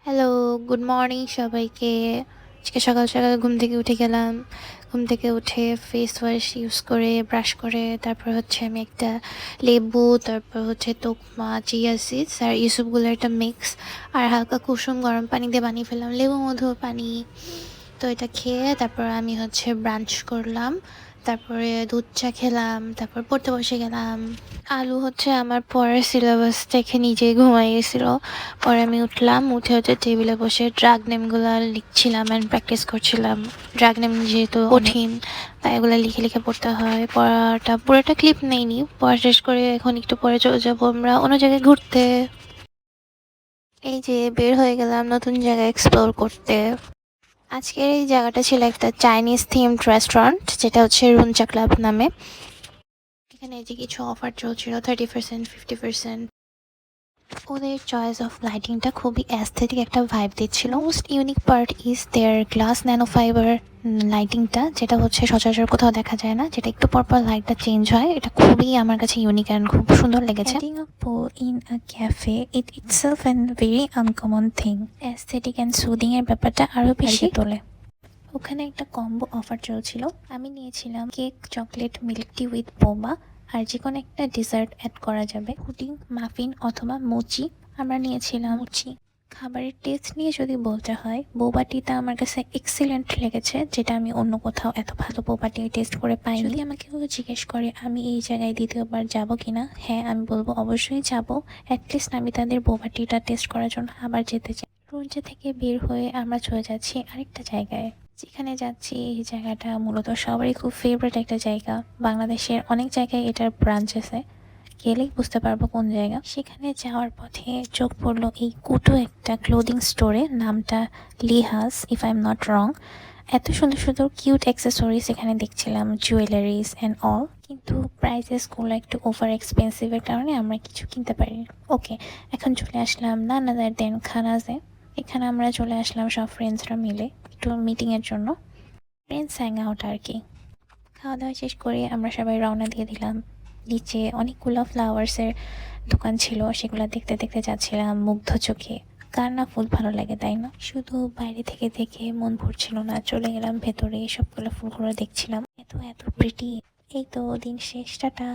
Hello, good morning সবাইকে। আজকে সকাল সকাল ঘুম থেকে উঠে গেলাম। ঘুম থেকে উঠে ফেস ওয়াশ ইউজ করে ব্রাশ করে তারপর হচ্ছে আমি একটা লেবু, তারপর হচ্ছে তোকমা, চিয়া সিডস আর ইসবগুলোর একটা মিক্স আর হালকা কুসুম গরম পানি দিয়ে বানিয়ে ফেললাম, লেবু মধু পানি। তো এটা খেয়ে তারপর আমি হচ্ছে ব্রাঞ্চ করলাম, তারপরে দুধ চা খেলাম, তারপর পড়তে বসে গেলাম। আলু হচ্ছে আমার পরের সিলেবাস দেখে নিজেই ঘুমাই গেছিল। পরে আমি উঠলাম, উঠে হচ্ছে টেবিলে বসে ড্রাগ নেমগুলো লিখছিলাম অ্যান্ড প্র্যাকটিস করছিলাম। ড্রাগ নেম যেহেতু কঠিন, তাই এগুলো লিখে লিখে পড়তে হয়। পড়াটা পুরোটা ক্লিপ নেইনি, পড়া শেষ করে এখন একটু পরে চলে যাবো আমরা অন্য জায়গায় ঘুরতে। এই যে বের হয়ে গেলাম নতুন জায়গা এক্সপ্লোর করতে। আজকের এই জায়গাটা ছিল একটা চাইনিজ থিমড রেস্টুরেন্ট, যেটা হচ্ছে রুনচা ক্লাব নামে। এখানে যে কিছু অফার চলছিল, 30%, 50%। ওদের চয়েস অফ লাইটিংটা খুবই অ্যাস্থেটিক একটা ভাইব দিচ্ছিল। Most unique part is their glass nano fibre লাইটিংটা, যেটা হচ্ছে সচরাচর কোথাও দেখা যায় না, যেটা একটু পর পর লাইটটা চেঞ্জ হয়। এটা খুবই আমার কাছে ইউনিক অ্যান্ড খুব সুন্দর লেগেছে। Adding a pool in a cafe, it itself a very uncommon thing. Aesthetic and soothing এর ব্যাপারটা আরো বেশি তোলে। ওখানে একটা কম্বো অফার চলছিল। আমি নিয়েছিলাম cake, chocolate, milk tea with বোবা, আর যে কোনো একটা ডেজার্ট অ্যাড করা যাবে, পুডিং, মাফিন অথবা মুচি। আমরা নিয়েছিলাম মুচি। খাবারের টেস্ট নিয়ে যদি বলতে হয়, বোবা টিটা আমার কাছে এক্সিলেন্ট লেগেছে, যেটা আমি অন্য কোথাও এত ভালো বোবা টি টেস্ট করে পাইনি। যদি আমাকে কেউ জিজ্ঞেস করে আমি এই জায়গায় দ্বিতীয়বার যাব কিনা, হ্যাঁ আমি বলবো অবশ্যই যাব। অ্যাটলিস্ট আমি তাদের বোবা টিটা টেস্ট করার জন্য আবার যেতে চাই। রুনচা থেকে বের হয়ে আমরা চলে যাচ্ছি আরেকটা জায়গায়। যেখানে যাচ্ছি এই জায়গাটা মূলত সবারই খুব ফেভারিট একটা জায়গা। বাংলাদেশের অনেক জায়গায় এটার ব্রাঞ্চ আছে, গেলেই বুঝতে পারবো কোন জায়গা। সেখানে যাওয়ার পথে চোখ পড়লো এই কুটু একটা ক্লোদিং স্টোরে, নামটা Lihaas if I am not wrong. এত সুন্দর সুন্দর কিউট অ্যাক্সেসরিজ এখানে দেখছিলাম, জুয়েলারিজ অ্যান্ড অল, কিন্তু প্রাইসেসগুলো একটু ওভার এক্সপেন্সিভের কারণে আমরা কিছু কিনতে পারিনি। ওকে, এখন চলে আসলাম নান আদার দেন খানাজে। এখানে আমরা চলে আসলাম সব ফ্রেন্ডসরা মিলে একটু মিটিংয়ের জন্য, ফ্রেন্ডস হ্যাং আউট আর কি। খাওয়া দাওয়া শেষ করে আমরা সবাই রওনা দিয়ে দিলাম। নিচে অনেকগুলো ফ্লাওয়ার্সের দোকান ছিল, সেগুলো দেখতে দেখতে যাচ্ছিলাম মুগ্ধ চোখে। কার না ফুল ভালো লাগে, তাই না? শুধু বাইরে থেকে দেখে মন ভরছিল না, চলে গেলাম ভেতরে, সবগুলো ফুলগুলো দেখছিলাম, এত এত প্রিটি। এই তো দিন শেষ, টাটা।